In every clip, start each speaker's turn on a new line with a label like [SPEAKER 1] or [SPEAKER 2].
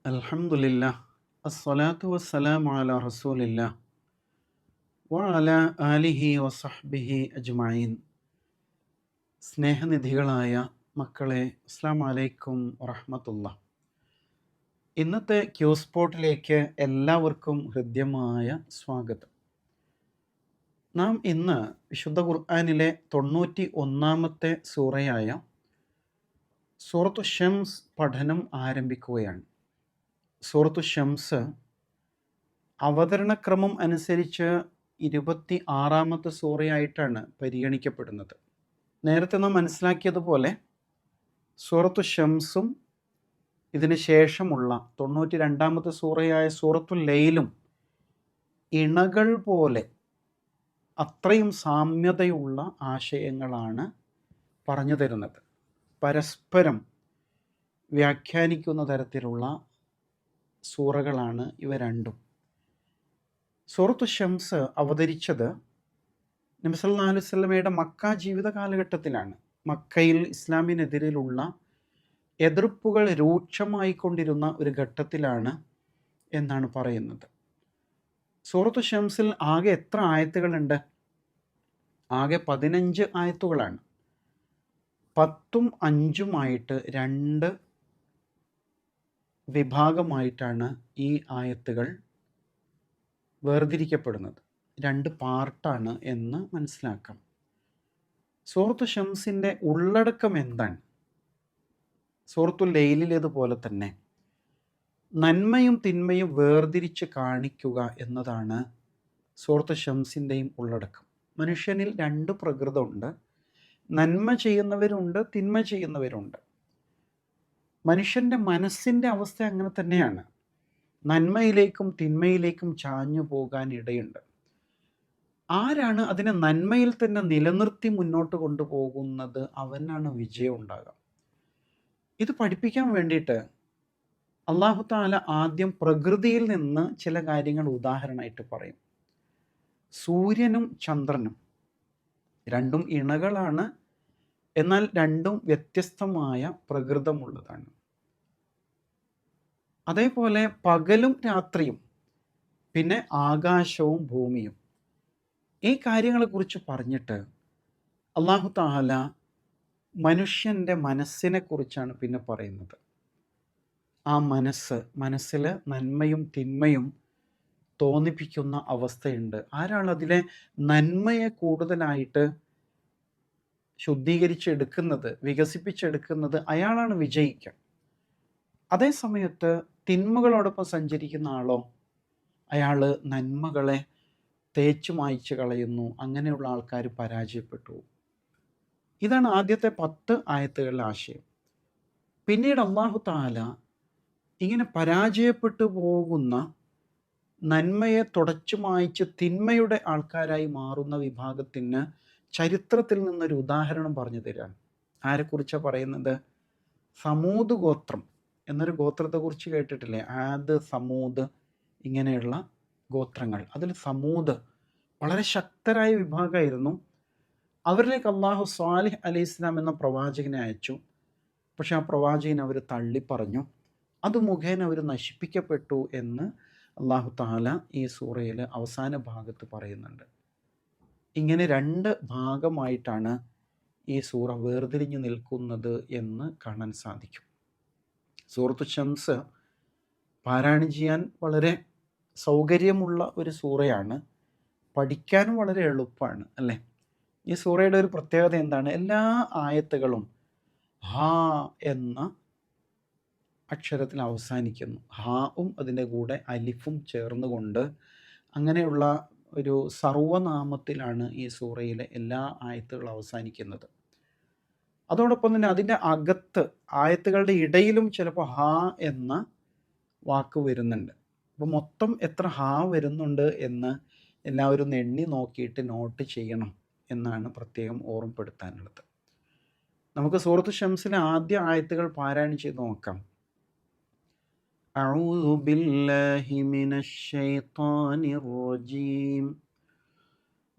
[SPEAKER 1] അൽഹംദുലില്ലാ അസ്സലാത്തു വസ്സലാമു അലാ റസൂലില്ലാ വഅലാ ആലിഹി വസഹ്ബിഹി അജ്മഈൻ. സ്നേഹനിധികളായ മക്കളെ, അസ്സലാമു അലൈക്കും വറഹ്മത്തുള്ളാഹി. ഇന്നത്തെ ക്യൂ സ്പോട്ടിലേക്ക് എല്ലാവർക്കും ഹൃദ്യമായ സ്വാഗതം. നാം ഇന്ന് വിശുദ്ധ ഖുർആനിലെ 91-ാമത്തെ സൂറയായ സൂറത്തു ഷംസ് പഠനം ആരംഭിക്കുകയാണ്. സൂറത്തു ഷംസ് അവതരണക്രമം അനുസരിച്ച് 26-ാമത്തെ സൂറയായിട്ടാണ് പരിഗണിക്കപ്പെടുന്നത്. നേരത്തെ നാം മനസ്സിലാക്കിയതുപോലെ സൂറത്തു ഷംസും ഇതിന് ശേഷമുള്ള 92-ാമത്തെ സൂറയായ സൂറത്തുൽ ലൈലും ഇണകൾ പോലെ അത്രയും സാമ്യതയുള്ള ആശയങ്ങളാണ് പറഞ്ഞു തരുന്നത്. പരസ്പരം വ്യാഖ്യാനിക്കുന്ന തരത്തിലുള്ള സൂറകളാണ് ഇവ രണ്ടും. സൂറത്തു ഷംസ് അവതരിച്ചത് നബി സല്ലല്ലാഹു അലൈഹി വസല്ലമയുടെ മക്ക ജീവിത കാലഘട്ടത്തിലാണ്. മക്കയിൽ ഇസ്ലാമിനെതിരെയുള്ള എതിർപ്പുകൾ രൂക്ഷമായിക്കൊണ്ടിരുന്ന ഒരു ഘട്ടത്തിലാണ് എന്നാണ് പറയുന്നത്. സൂറത്തു ഷംസിൽ ആകെ എത്ര ആയത്തുകളുണ്ട്? ആകെ 15 ആയത്തുകളാണ്. 10ഉം 5ഉമായിട്ട് 2 വിഭാഗമായിട്ടാണ് ഈ ആയത്തുകൾ വേർതിരിക്കപ്പെടുന്നത്. 2 പാർട്ടാണ് എന്ന് മനസ്സിലാക്കാം. സൂറത്തു ഷംസിൻ്റെ ഉള്ളടക്കം എന്താണ്? സൂറത്തുൽ ലൈലിലേതുപോലെ തന്നെ നന്മയും തിന്മയും വേർതിരിച്ച് കാണിക്കുക എന്നതാണ് സൂറത്തു ഷംസിൻ്റെയും ഉള്ളടക്കം. മനുഷ്യനിൽ 2 പ്രകൃതമുണ്ട്. നന്മ ചെയ്യുന്നവരുണ്ട്, തിന്മ ചെയ്യുന്നവരുണ്ട്. മനുഷ്യൻ്റെ മനസ്സിൻ്റെ അവസ്ഥ അങ്ങനെ തന്നെയാണ്. നന്മയിലേക്കും തിന്മയിലേക്കും ചാഞ്ഞു പോകാൻ ഇടയുണ്ട്. ആരാണ് അതിനെ നന്മയിൽ തന്നെ നിലനിർത്തി മുന്നോട്ട് കൊണ്ടുപോകുന്നത്, അവനാണ് വിജയം ഉണ്ടാകുക. ഇത് പഠിപ്പിക്കാൻ വേണ്ടിയിട്ട് അല്ലാഹു തആല ആദ്യം പ്രകൃതിയിൽ നിന്ന് ചില കാര്യങ്ങൾ ഉദാഹരണമായിട്ട് പറയും. സൂര്യനും ചന്ദ്രനും രണ്ടും ഇണകളാണ്, എന്നാൽ രണ്ടും വ്യത്യസ്തമായ പ്രകൃതമുള്ളതാണ്. അതേപോലെ പകലും രാത്രിയും, പിന്നെ ആകാശവും ഭൂമിയും. ഈ കാര്യങ്ങളെക്കുറിച്ച് പറഞ്ഞിട്ട് അല്ലാഹു തആല മനുഷ്യൻ്റെ മനസ്സിനെ കുറിച്ചാണ് പിന്നെ പറയുന്നത്. ആ മനസ്സിൽ നന്മയും തിന്മയും തോന്നിപ്പിക്കുന്ന അവസ്ഥയുണ്ട്. ആരാണ് അതിലെ നന്മയെ കൂടുതലായിട്ട് ശുദ്ധീകരിച്ചെടുക്കുന്നത്, വികസിപ്പിച്ചെടുക്കുന്നത്, അയാളാണ് വിജയിക്കുക. അതേ സമയത്ത് തിന്മകളോടൊപ്പം സഞ്ചരിക്കുന്ന ആളോ, അയാൾ നന്മകളെ തേച്ചു മായ്ച്ച് കളയുന്നു. അങ്ങനെയുള്ള ആൾക്കാർ പരാജയപ്പെട്ടു. ഇതാണ് ആദ്യത്തെ 10 ആയത്തുകളിലെ ആശയം. പിന്നീട് അല്ലാഹു തആല ഇങ്ങനെ പരാജയപ്പെട്ടു പോകുന്ന, നന്മയെ തുടച്ചു മായ്ച്ച് തിന്മയുടെ ആൾക്കാരായി മാറുന്ന വിഭാഗത്തിന് ചരിത്രത്തിൽ നിന്നൊരു ഉദാഹരണം പറഞ്ഞു തരാൻ. ആരെക്കുറിച്ചാണ് പറയുന്നത്? സമൂദ് ഗോത്രം എന്നൊരു ഗോത്രത്തെക്കുറിച്ച് കേട്ടിട്ടില്ലേ? ആദ്, സമൂദ്, ഇങ്ങനെയുള്ള ഗോത്രങ്ങൾ. അതിൽ സമൂദ് വളരെ ശക്തരായ വിഭാഗമായിരുന്നു. അവരിലേക്ക് അല്ലാഹു സ്വാലിഹ് അലൈഹിസ്സലാം എന്ന പ്രവാചകനെ അയച്ചു. പക്ഷെ ആ പ്രവാചകനെ അവർ തള്ളിപ്പറഞ്ഞു. അത് മുഖേന അവർ നശിപ്പിക്കപ്പെട്ടു എന്ന് അല്ലാഹു തആല ഈ സൂറയിൽ അവസാന ഭാഗത്ത് പറയുന്നുണ്ട്. ഇങ്ങനെ 2 ഭാഗമായിട്ടാണ് ഈ സൂറ വേർതിരിഞ്ഞു നിൽക്കുന്നത് എന്ന് കാണാൻ സാധിക്കും. സൂറത്തു ഷംസ് പാരായണം ചെയ്യാൻ വളരെ സൗകര്യമുള്ള ഒരു സൂറയാണ്. പഠിക്കാനും വളരെ എളുപ്പമാണ്, അല്ലേ? ഈ സൂറയുടെ ഒരു പ്രത്യേകത എന്താണ്? എല്ലാ ആയത്തുകളും ഹാ എന്ന അക്ഷരത്തിൽ അവസാനിക്കുന്നു. ഹാവും അതിൻ്റെ കൂടെ അലിഫും ചേർന്നുകൊണ്ട് അങ്ങനെയുള്ള ഒരു സർവനാമത്തിലാണ് ഈ സൂറയിലെ എല്ലാ ആയത്തുകളും അവസാനിക്കുന്നത്. അതോടൊപ്പം തന്നെ അതിൻ്റെ അകത്ത് ആയത്തുകളുടെ ഇടയിലും ചിലപ്പോൾ ഹാ എന്ന വാക്ക് വരുന്നുണ്ട്. അപ്പോൾ മൊത്തം എത്ര ഹാ വരുന്നുണ്ട് എന്ന് എല്ലാവരും എണ്ണി നോക്കിയിട്ട് നോട്ട് ചെയ്യണം എന്നാണ് പ്രത്യേകം ഓർമ്മപ്പെടുത്താനുള്ളത്. നമുക്ക് സൂറത്തു ഷംസിലെ ആദ്യ ആയത്തുകൾ പാരായണം ചെയ്ത് നോക്കാം. അഊദു ബില്ലാഹി മിനശ് ശൈത്വാനിർ റജീം.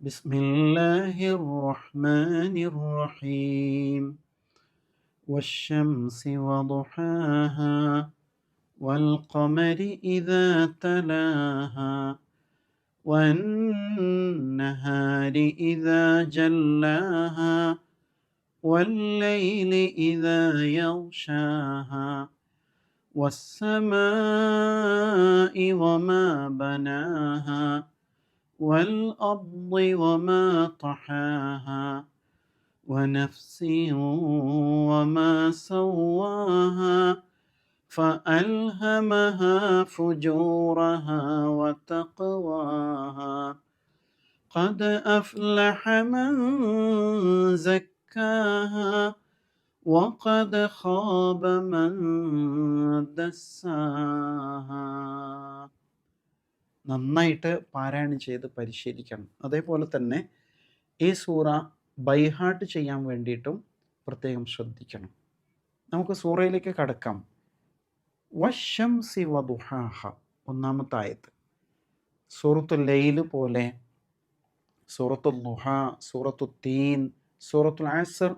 [SPEAKER 1] ബിസ്മില്ലാഹിർ റഹ്മാനിർ റഹീം. വശംസി വദുഹാഹാ والقمر إذا تلاها والنهار إذا جلاها والليل إذا يغشاها والسماء وما بناها والأرض وما طحاها ونفس وما سواها فألهمها فجورها وتقواها قد أفلح من زكاها وقد خاب من دساها. നന്നായിട്ട് പാരായണം ചെയ്ത് പരിശീലിക്കണം. അതേപോലെ തന്നെ ഈ സൂറ ബൈഹാർട്ട് ചെയ്യാൻ വേണ്ടിയിട്ടും പ്രത്യേകം ശ്രദ്ധിക്കണം. നമുക്ക് സൂറയിലേക്ക് കടക്കാം. വശംസി വദുഹാഹ, ഒന്നാമത്തെ ആയത്ത്. സൂറത്തുൽ ലൈൽ പോലെ സൂറത്തുൽ ദുഹ, സൂറത്തുൽ തീൻ, സൂറത്തുൽ അസ്ർ,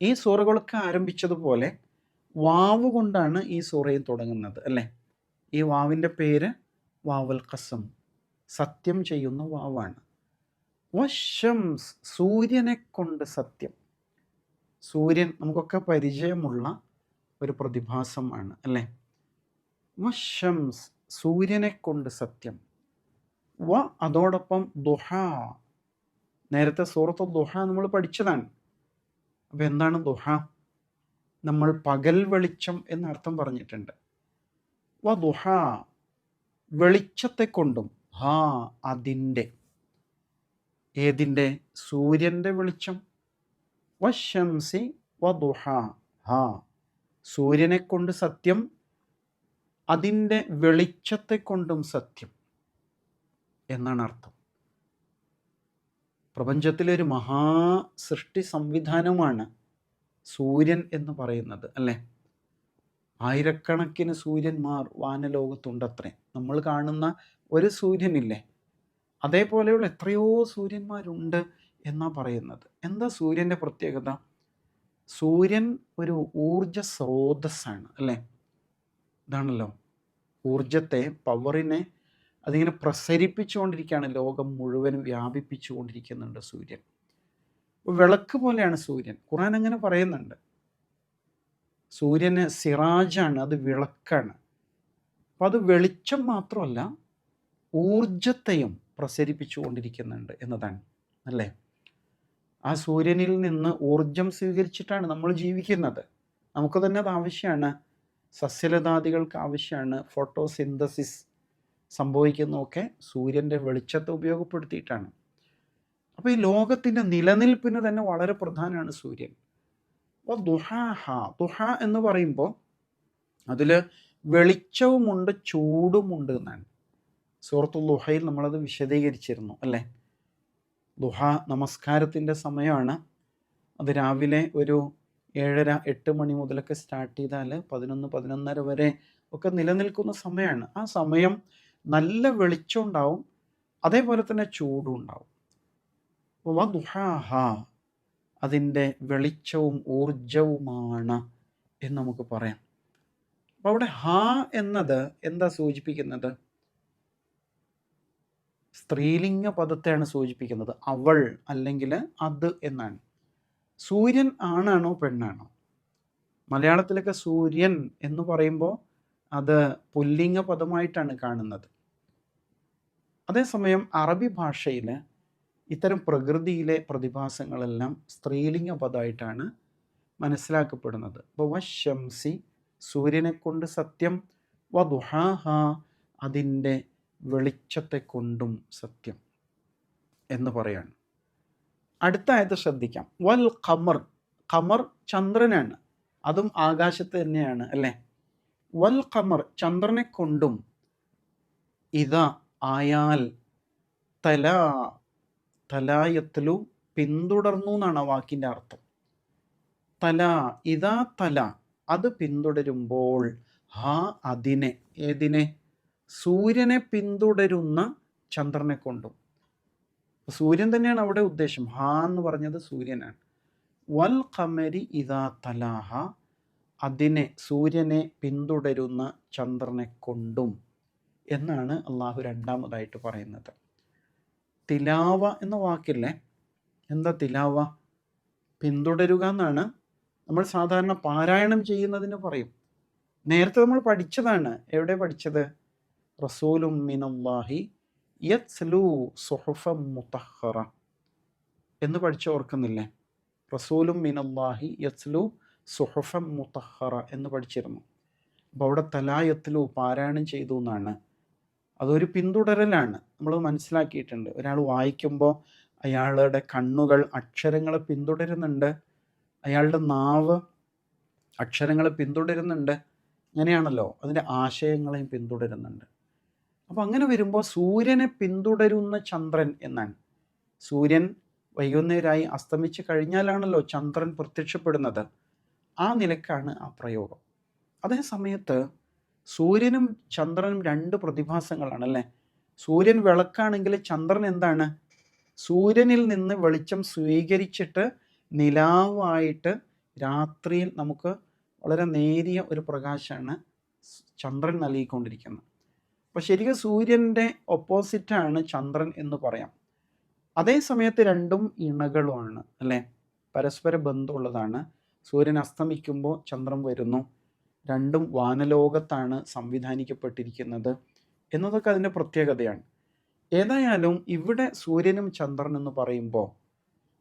[SPEAKER 1] ഈ സൂറകളൊക്കെ ആരംഭിച്ചതുപോലെ വാവ് കൊണ്ടാണ് ഈ സൂറയിൽ തുടങ്ങുന്നത് അല്ലേ? ഈ വാവിൻ്റെ പേര് വാവുൽ ഖസം, സത്യം ചെയ്യുന്ന വാവാണ്. വശംസ്, സൂര്യനെ കൊണ്ട് സത്യം. സൂര്യൻ നമുക്കൊക്കെ പരിചയമുള്ള ഒരു പ്രതിഭാസമാണ് അല്ലേ? വശംസ്, സൂര്യനെ കൊണ്ട് സത്യം. വ അതോടൊപ്പം ദുഹ, നേരത്തെ സൂറത്ത് ദുഹ നമ്മൾ പഠിച്ചതാണ്. അപ്പം എന്താണ് ദുഹ? നമ്മൾ പകൽ വെളിച്ചം എന്നർത്ഥം പറഞ്ഞിട്ടുണ്ട്. വ ദുഹ, വെളിച്ചത്തെ കൊണ്ടും. ഹാ, അതിൻ്റെ. ഏതിൻ്റെ? സൂര്യൻ്റെ വെളിച്ചം. വശംസി വദുഹ, ഹാ, സൂര്യനെ കൊണ്ട് സത്യം, അതിൻ്റെ വെളിച്ചത്തെ കൊണ്ടും സത്യം എന്നാണ് അർത്ഥം. പ്രപഞ്ചത്തിലൊരു മഹാസൃഷ്ടി സംവിധാനമാണ് സൂര്യൻ എന്ന് പറയുന്നത് അല്ലേ? ആയിരക്കണക്കിന് സൂര്യന്മാർ വാനലോകത്തുണ്ടത്രേ. നമ്മൾ കാണുന്ന ഒരു സൂര്യനില്ലേ, അതേപോലെയുള്ള എത്രയോ സൂര്യന്മാരുണ്ട് എന്നാണ് പറയുന്നത്. എന്താ സൂര്യൻ്റെ പ്രത്യേകത? സൂര്യൻ ഒരു ഊർജ സ്രോതസ്സാണ് അല്ലേ? ഇതാണല്ലോ ഊർജത്തെ, പവറിനെ അതിങ്ങനെ പ്രസരിപ്പിച്ചുകൊണ്ടിരിക്കുകയാണ്, ലോകം മുഴുവനും വ്യാപിപ്പിച്ചുകൊണ്ടിരിക്കുന്നുണ്ട് സൂര്യൻ. വിളക്ക് പോലെയാണ് സൂര്യൻ. ഖുർആൻ അങ്ങനെ പറയുന്നുണ്ട്. സൂര്യന് സിറാജാണ്, അത് വിളക്കാണ്. അപ്പം അത് വെളിച്ചം മാത്രമല്ല, ഊർജത്തെയും പ്രസരിപ്പിച്ചുകൊണ്ടിരിക്കുന്നുണ്ട് എന്നതാണ് അല്ലേ? ആ സൂര്യനിൽ നിന്ന് ഊർജം സ്വീകരിച്ചിട്ടാണ് നമ്മൾ ജീവിക്കുന്നത്. നമുക്ക് തന്നെ അത് ആവശ്യമാണ്. സസ്യലതാദികൾക്ക് ആവശ്യമാണ്. ഫോട്ടോസിന്തസിസ് സംഭവിക്കുന്നതൊക്കെ സൂര്യൻ്റെ വെളിച്ചത്തെ ഉപയോഗപ്പെടുത്തിയിട്ടാണ്. അപ്പോൾ ഈ ലോകത്തിൻ്റെ നിലനിൽപ്പിന് തന്നെ വളരെ പ്രധാനമാണ് സൂര്യൻ. അപ്പോൾ ദുഹാഹ, ദുഹ എന്ന് പറയുമ്പോൾ അതിൽ വെളിച്ചവുമുണ്ട് ചൂടുമുണ്ട് എന്നാണ്. സൂറത്തുൽ ദുഹയിൽ നമ്മളത് വിശദീകരിച്ചിരുന്നു അല്ലേ? ദുഹ നമസ്കാരത്തിൻ്റെ സമയമാണ്. അത് രാവിലെ ഒരു 7:30-8 മണി മുതലൊക്കെ സ്റ്റാർട്ട് ചെയ്താൽ 11-11:30 വരെ ഒക്കെ നിലനിൽക്കുന്ന സമയമാണ്. ആ സമയം നല്ല വെളിച്ചം ഉണ്ടാവും, അതേപോലെ തന്നെ ചൂടും ഉണ്ടാവും. വദുഹാഹ, അതിൻ്റെ വെളിച്ചവും ഊർജവുമാണ് എന്ന് നമുക്ക് പറയാം. അപ്പോൾ അവിടെ ഹ എന്നത് എന്താ സൂചിപ്പിക്കുന്നത്? സ്ത്രീലിംഗ പദത്തെയാണ് സൂചിപ്പിക്കുന്നത്. അവൾ അല്ലെങ്കിൽ അത് എന്നാണ്. സൂര്യൻ ആണാണോ പെണ്ണാണോ? മലയാളത്തിലൊക്കെ സൂര്യൻ എന്ന് പറയുമ്പോൾ അത് പുല്ലിംഗ പദമായിട്ടാണ് കാണുന്നത്. അതേസമയം അറബി ഭാഷയിൽ ഇത്തരം പ്രകൃതിയിലെ പ്രതിഭാസങ്ങളെല്ലാം സ്ത്രീലിംഗ പദമായിട്ടാണ് മനസ്സിലാക്കപ്പെടുന്നത്. അപ്പോൾ വശംസി, സൂര്യനെ കൊണ്ട് സത്യം, വദുഹാഹ, അതിൻ്റെ വെളിച്ചത്തെ കൊണ്ടും സത്യം എന്ന് പറയാണ്. അടുത്ത ആയത്ത് ശ്രദ്ധിക്കാം. വൽ ഖമർ, ഖമർ ചന്ദ്രനാണ്, അതും ആകാശത്ത് തന്നെയാണ് അല്ലേ? വൽ ഖമർ, ചന്ദ്രനെ കൊണ്ടും. ഇതാ, ആയാൽ. തല, തലായത്തലു, പിന്തുടർന്നു എന്നാണ് ആ വാക്കിൻ്റെ അർത്ഥം. തല, ഇതാ തല, അത് പിന്തുടരുമ്പോൾ. ഹാ, അതിനെ. ഏതിനെ? സൂര്യനെ പിന്തുടരുന്ന ചന്ദ്രനെ കൊണ്ടും. സൂര്യൻ തന്നെയാണ് അവിടെ ഉദ്ദേശം. ഹാ എന്ന് പറഞ്ഞത് സൂര്യനാണ്. വൽ ഖമരി ഇദാ തലാഹ, അതിനെ സൂര്യനെ പിന്തുടരുന്ന ചന്ദ്രനെ കൊണ്ടും എന്നാണ് അള്ളാഹു രണ്ടാമതായിട്ട് പറയുന്നത്. തിലാവ എന്ന വാക്കില്ലേ, എന്താ തിലാവ? പിന്തുടരുക എന്നാണ്. നമ്മൾ സാധാരണ പാരായണം ചെയ്യുന്നതിന് പറയും. നേരത്തെ നമ്മൾ പഠിച്ചതാണ്. എവിടെ പഠിച്ചത്? റസൂലും മിനല്ലാഹി യത്ലു സുഹുഫൻ മുതഹ്ഹറ എന്ന് പഠിച്ച് ഓർക്കുന്നില്ലേ? റസൂലും മിനല്ലാഹി യത്ലു സുഹുഫൻ മുതഹ്ഹറ എന്ന് പഠിച്ചിരുന്നു. അപ്പോൾ അവിടെ തലായത്ലു പാരായണം ചെയ്തു എന്നാണ്. അതൊരു പിന്തുടരലാണ്. നമ്മൾ മനസ്സിലാക്കിയിട്ടുണ്ട്. ഒരാൾ വായിക്കുമ്പോൾ അയാളുടെ കണ്ണുകൾ അക്ഷരങ്ങളെ പിന്തുടരുന്നുണ്ട്, അയാളുടെ നാവ് അക്ഷരങ്ങളെ പിന്തുടരുന്നുണ്ട്. അങ്ങനെയാണല്ലോ, അതിൻ്റെ ആശയങ്ങളെയും പിന്തുടരുന്നുണ്ട്. അപ്പോൾ അങ്ങനെ വരുമ്പോൾ സൂര്യനെ പിന്തുടരുന്ന ചന്ദ്രൻ എന്നാണ്. സൂര്യൻ വൈകുന്നേരമായി അസ്തമിച്ച് കഴിഞ്ഞാലാണല്ലോ ചന്ദ്രൻ പ്രത്യക്ഷപ്പെടുന്നത്. ആ നിലക്കാണ് ആ പ്രയോഗം. അതേ സമയത്ത് സൂര്യനും ചന്ദ്രനും രണ്ട് പ്രതിഭാസങ്ങളാണല്ലേ. സൂര്യൻ വിളക്കാണെങ്കിൽ ചന്ദ്രൻ എന്താണ്? സൂര്യനിൽ നിന്ന് വെളിച്ചം സ്വീകരിച്ചിട്ട് നിലാവായിട്ട് രാത്രിയിൽ നമുക്ക് വളരെ നേരിയ ഒരു പ്രകാശമാണ് ചന്ദ്രൻ നൽകിക്കൊണ്ടിരിക്കുന്നത്. അപ്പോൾ ശരിക്കും സൂര്യൻ്റെ ഓപ്പോസിറ്റാണ് ചന്ദ്രൻ എന്ന് പറയാം. അതേ സമയത്ത് രണ്ടും ഇണകളുമാണ് അല്ലേ, പരസ്പര ബന്ധമുള്ളതാണ്. സൂര്യൻ അസ്തമിക്കുമ്പോൾ ചന്ദ്രൻ വരുന്നു. രണ്ടും വാനലോകത്താണ് സംവിധാനിക്കപ്പെട്ടിരിക്കുന്നത് എന്നതൊക്കെ അതിൻ്റെ പ്രത്യേകതയാണ്. ഏതായാലും ഇവിടെ സൂര്യനും ചന്ദ്രൻ എന്ന് പറയുമ്പോൾ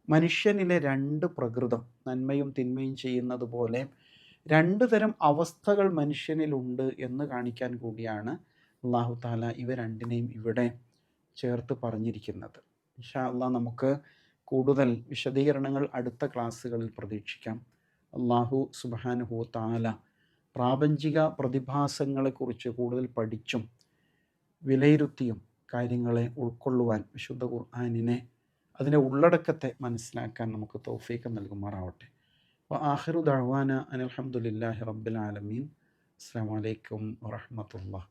[SPEAKER 1] മനുഷ്യനിലെ രണ്ട് പ്രകൃതം, നന്മയും തിന്മയും ചെയ്യുന്നത് പോലെ രണ്ട് തരം അവസ്ഥകൾ മനുഷ്യനിലുണ്ട് എന്ന് കാണിക്കാൻ കൂടിയാണ് അല്ലാഹു തആല ഇവ രണ്ടിനെയും ഇവിടെ ചേർത്ത് പറഞ്ഞിരിക്കുന്നത്. ഇൻഷാ അല്ലാഹ് നമുക്ക് കൂടുതൽ വിശദീകരണങ്ങൾ അടുത്ത ക്ലാസ്സുകളിൽ പ്രതീക്ഷിക്കാം. അല്ലാഹു സുബ്ഹാനഹു വ തആല പ്രാപഞ്ചിക പ്രതിഭാസങ്ങളെക്കുറിച്ച് കൂടുതൽ പഠിച്ചും വിലയിരുത്തിയും കാര്യങ്ങളെ ഉൾക്കൊള്ളുവാൻ വിശുദ്ധ ഖുർആനിനെ, അതിൻ്റെ ഉള്ളടക്കത്തെ മനസ്സിലാക്കാൻ നമുക്ക് തൗഫീഖ് നൽകുമാറാവട്ടെ. വ ആഖിറു ദഅ്വാന അനിൽ ഹംദുലില്ലാഹി റബ്ബിൽ ആലമീൻ. അസ്സലാമു അലൈക്കും വറഹ്മത്തുള്ളാഹി.